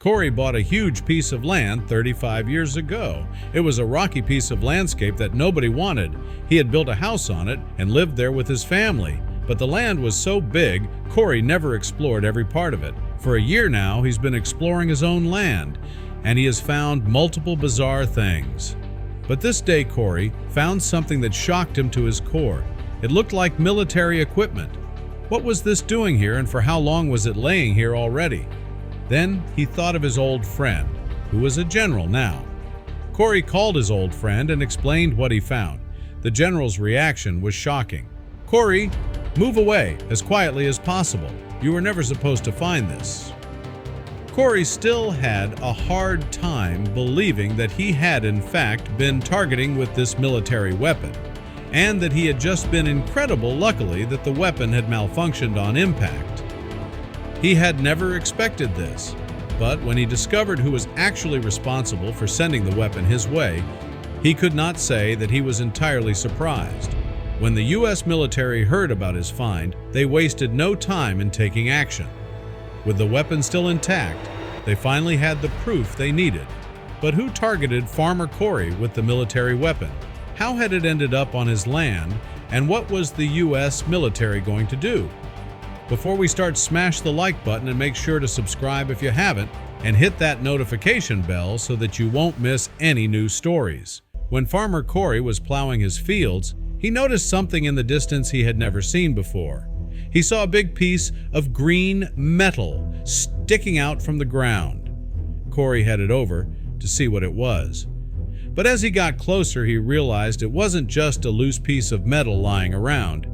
Cory bought a huge piece of land 35 years ago. It was a rocky piece of landscape that nobody wanted. He had built a house on it and lived there with his family. But the land was so big, Cory never explored every part of it. For a year now, he's been exploring his own land, and he has found multiple bizarre things. But this day, Cory found something that shocked him to his core. It looked like military equipment. What was this doing here, and for how long was it laying here already? Then he thought of his old friend, who was a general now. Cory called his old friend and explained what he found. The general's reaction was shocking. "Cory, move away as quietly as possible. You were never supposed to find this." Cory still had a hard time believing that he had in fact been targeting with this military weapon, and that he had just been incredible luckily that the weapon had malfunctioned on impact. He had never expected this, but when he discovered who was actually responsible for sending the weapon his way, he could not say that he was entirely surprised. When the U.S. military heard about his find, they wasted no time in taking action. With the weapon still intact, they finally had the proof they needed. But who targeted Farmer Cory with the military weapon? How had it ended up on his land, and what was the U.S. military going to do? Before we start, smash the like button and make sure to subscribe if you haven't, and hit that notification bell so that you won't miss any new stories. When Farmer Cory was plowing his fields, he noticed something in the distance he had never seen before. He saw a big piece of green metal sticking out from the ground. Cory headed over to see what it was. But as he got closer, he realized it wasn't just a loose piece of metal lying around.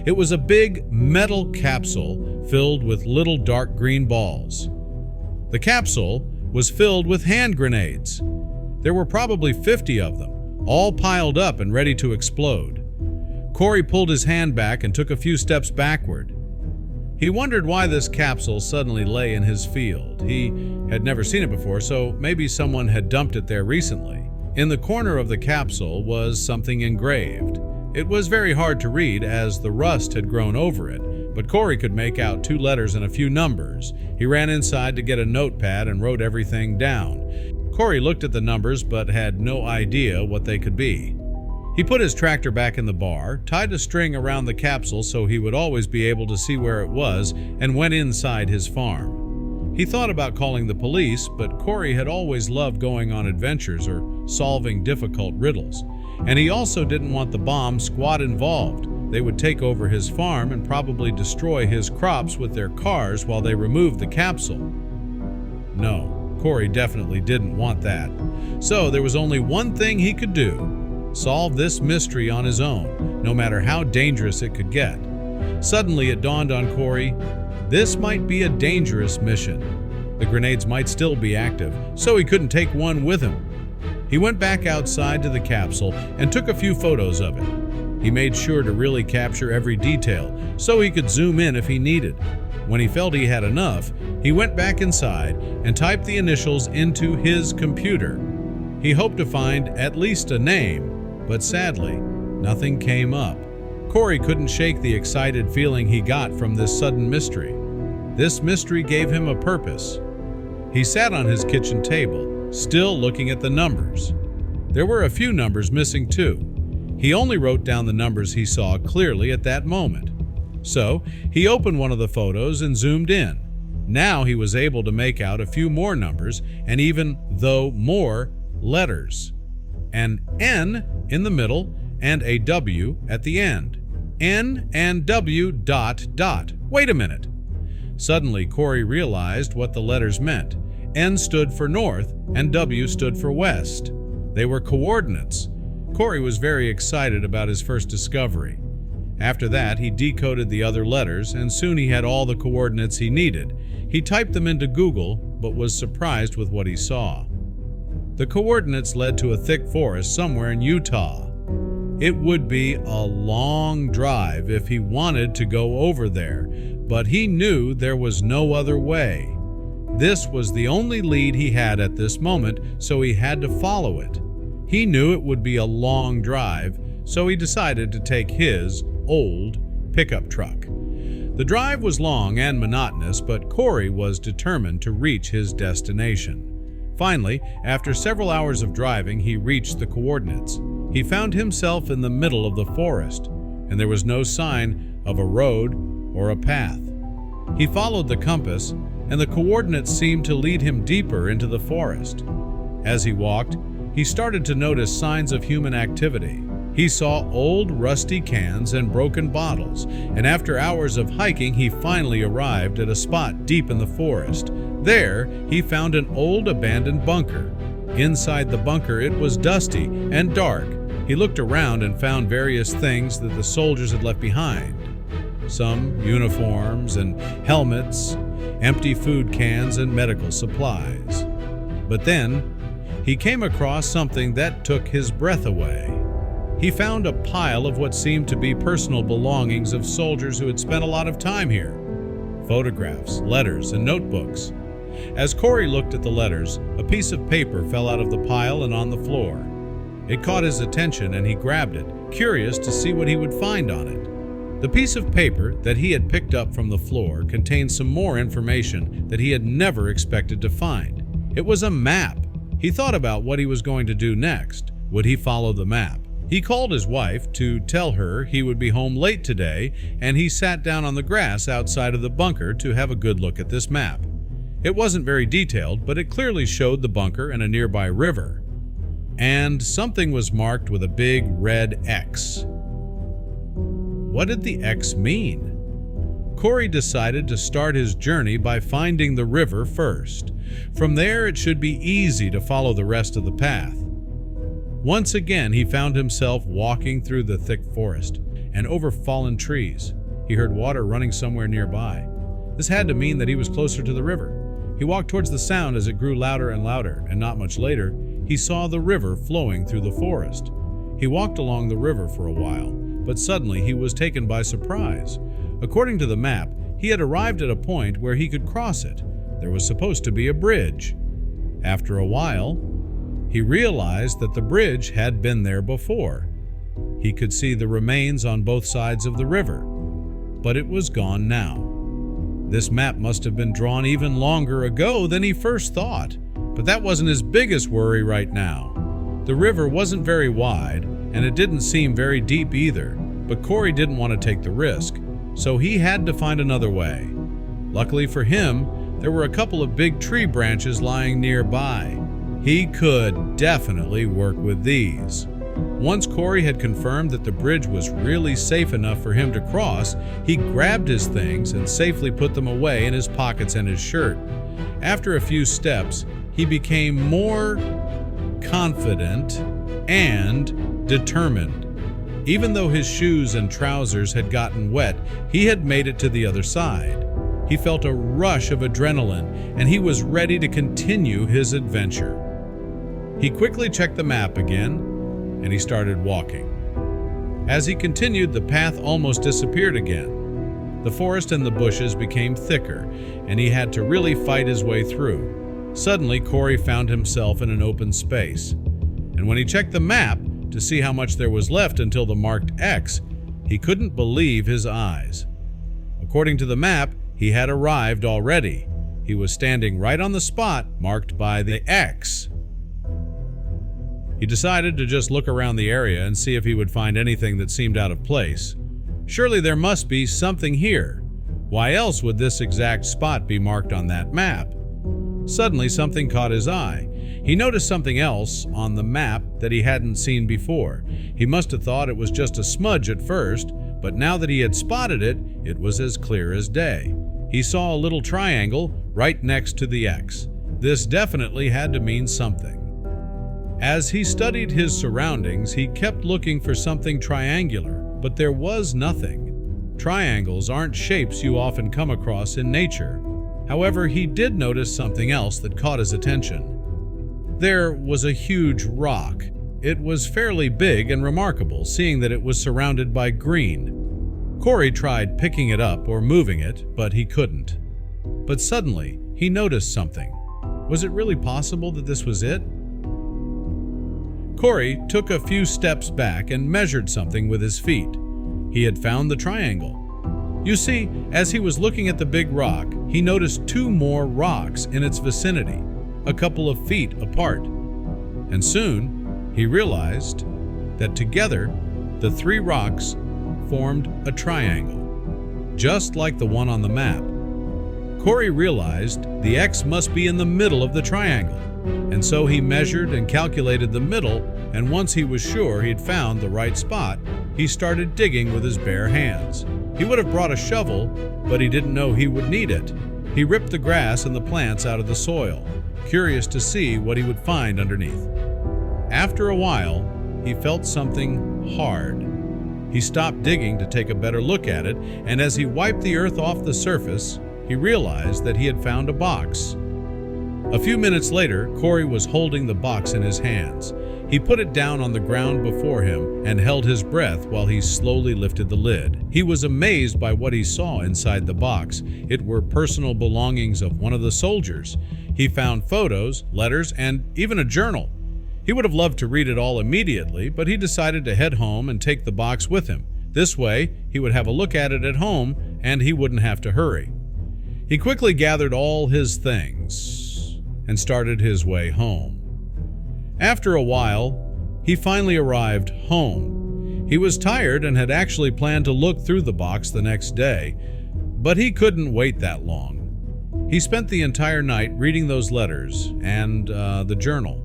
It was a big metal capsule filled with little dark green balls. The capsule was filled with hand grenades. There were probably 50 of them, all piled up and ready to explode. Cory pulled his hand back and took a few steps backward. He wondered why this capsule suddenly lay in his field. He had never seen it before, so maybe someone had dumped it there recently. In the corner of the capsule was something engraved. It was very hard to read as the rust had grown over it, but Cory could make out 2 letters and a few numbers. He ran inside to get a notepad and wrote everything down. Cory looked at the numbers but had no idea what they could be. He put his tractor back in the bar, tied a string around the capsule so he would always be able to see where it was, and went inside his farm. He thought about calling the police, but Cory had always loved going on adventures or solving difficult riddles. And he also didn't want the bomb squad involved. They would take over his farm and probably destroy his crops with their cars while they removed the capsule. No, Cory definitely didn't want that. So there was only one thing he could do: solve this mystery on his own, no matter how dangerous it could get. Suddenly it dawned on Cory, this might be a dangerous mission. The grenades might still be active, so he couldn't take one with him. He went back outside to the capsule and took a few photos of it. He made sure to really capture every detail so he could zoom in if he needed. When he felt he had enough, he went back inside and typed the initials into his computer. He hoped to find at least a name, but sadly, nothing came up. Cory couldn't shake the excited feeling he got from this sudden mystery. This mystery gave him a purpose. He sat on his kitchen table, still looking at the numbers. There were a few numbers missing too. He only wrote down the numbers he saw clearly at that moment. So he opened one of the photos and zoomed in. Now he was able to make out a few more numbers and even though more letters. An N in the middle and a W at the end. N and W ... Wait a minute. Suddenly Cory realized what the letters meant. N stood for north and W stood for west. They were coordinates. Cory was very excited about his first discovery. After that, he decoded the other letters, and soon he had all the coordinates he needed. He typed them into Google, but was surprised with what he saw. The coordinates led to a thick forest somewhere in Utah. It would be a long drive if he wanted to go over there, but he knew there was no other way. This was the only lead he had at this moment, so he had to follow it. He knew it would be a long drive, so he decided to take his old pickup truck. The drive was long and monotonous, but Cory was determined to reach his destination. Finally, after several hours of driving, he reached the coordinates. He found himself in the middle of the forest, and there was no sign of a road or a path. He followed the compass, and the coordinates seemed to lead him deeper into the forest. As he walked, he started to notice signs of human activity. He saw old, rusty cans and broken bottles, and after hours of hiking, he finally arrived at a spot deep in the forest. There, he found an old abandoned bunker. Inside the bunker, it was dusty and dark. He looked around and found various things that the soldiers had left behind. Some uniforms and helmets, empty food cans and medical supplies. But then, he came across something that took his breath away. He found a pile of what seemed to be personal belongings of soldiers who had spent a lot of time here. Photographs, letters, and notebooks. As Cory looked at the letters, a piece of paper fell out of the pile and on the floor. It caught his attention and he grabbed it, curious to see what he would find on it. The piece of paper that he had picked up from the floor contained some more information that he had never expected to find. It was a map. He thought about what he was going to do next. Would he follow the map? He called his wife to tell her he would be home late today, and he sat down on the grass outside of the bunker to have a good look at this map. It wasn't very detailed, but it clearly showed the bunker and a nearby river. And something was marked with a big red X. What did the X mean? Cory decided to start his journey by finding the river first. From there, it should be easy to follow the rest of the path. Once again, he found himself walking through the thick forest and over fallen trees. He heard water running somewhere nearby. This had to mean that he was closer to the river. He walked towards the sound as it grew louder and louder, and not much later, he saw the river flowing through the forest. He walked along the river for a while, but suddenly he was taken by surprise. According to the map, he had arrived at a point where he could cross it. There was supposed to be a bridge. After a while, he realized that the bridge had been there before. He could see the remains on both sides of the river, but it was gone now. This map must have been drawn even longer ago than he first thought, but that wasn't his biggest worry right now. The river wasn't very wide, and it didn't seem very deep either, but Cory didn't want to take the risk, so he had to find another way. Luckily for him, there were a couple of big tree branches lying nearby. He could definitely work with these. Once Cory had confirmed that the bridge was really safe enough for him to cross, he grabbed his things and safely put them away in his pockets and his shirt. After a few steps, he became more confident and determined. Even though his shoes and trousers had gotten wet, he had made it to the other side. He felt a rush of adrenaline, and he was ready to continue his adventure. He quickly checked the map again, and he started walking. As he continued, the path almost disappeared again. The forest and the bushes became thicker, and he had to really fight his way through. Suddenly, Cory found himself in an open space, and when he checked the map to see how much there was left until the marked X, he couldn't believe his eyes. According to the map, he had arrived already. He was standing right on the spot marked by the X. He decided to just look around the area and see if he would find anything that seemed out of place. Surely there must be something here. Why else would this exact spot be marked on that map? Suddenly, something caught his eye. He noticed something else on the map that he hadn't seen before. He must have thought it was just a smudge at first, but now that he had spotted it, it was as clear as day. He saw a little triangle right next to the X. This definitely had to mean something. As he studied his surroundings, he kept looking for something triangular, but there was nothing. Triangles aren't shapes you often come across in nature. However, he did notice something else that caught his attention. There was a huge rock. It was fairly big and remarkable, seeing that it was surrounded by green. Cory tried picking it up or moving it, but he couldn't. But suddenly, he noticed something. Was it really possible that this was it? Cory took a few steps back and measured something with his feet. He had found the triangle. You see, as he was looking at the big rock, he noticed two more rocks in its vicinity, a couple of feet apart. And soon, he realized that together, the three rocks formed a triangle, just like the one on the map. Cory realized the X must be in the middle of the triangle, and so he measured and calculated the middle, and once he was sure he'd found the right spot, he started digging with his bare hands. He would have brought a shovel, but he didn't know he would need it. He ripped the grass and the plants out of the soil, curious to see what he would find underneath. After a while, he felt something hard. He stopped digging to take a better look at it, and as he wiped the earth off the surface, he realized that he had found a box. A few minutes later, Cory was holding the box in his hands. He put it down on the ground before him and held his breath while he slowly lifted the lid. He was amazed by what he saw inside the box. It were personal belongings of one of the soldiers. He found photos, letters, and even a journal. He would have loved to read it all immediately, but he decided to head home and take the box with him. This way, he would have a look at it at home, and he wouldn't have to hurry. He quickly gathered all his things and started his way home. After a while, he finally arrived home. He was tired and had actually planned to look through the box the next day, but he couldn't wait that long. He spent the entire night reading those letters and the journal,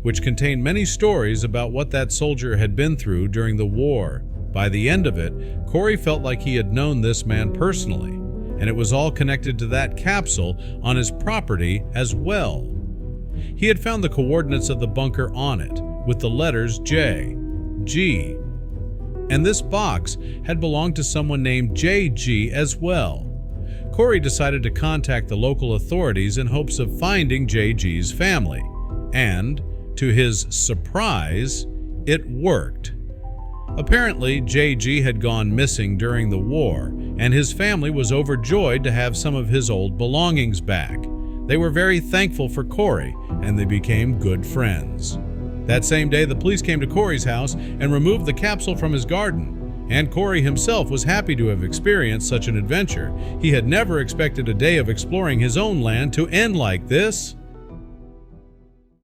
which contained many stories about what that soldier had been through during the war. By the end of it, Cory felt like he had known this man personally, and it was all connected to that capsule on his property as well. He had found the coordinates of the bunker on it, with the letters J, G, and this box had belonged to someone named JG as well. Cory decided to contact the local authorities in hopes of finding JG's family, and, to his surprise, it worked. Apparently, JG had gone missing during the war, and his family was overjoyed to have some of his old belongings back. They were very thankful for Cory, and they became good friends. That same day, the police came to Cory's house and removed the capsule from his garden, and Cory himself was happy to have experienced such an adventure. He had never expected a day of exploring his own land to end like this.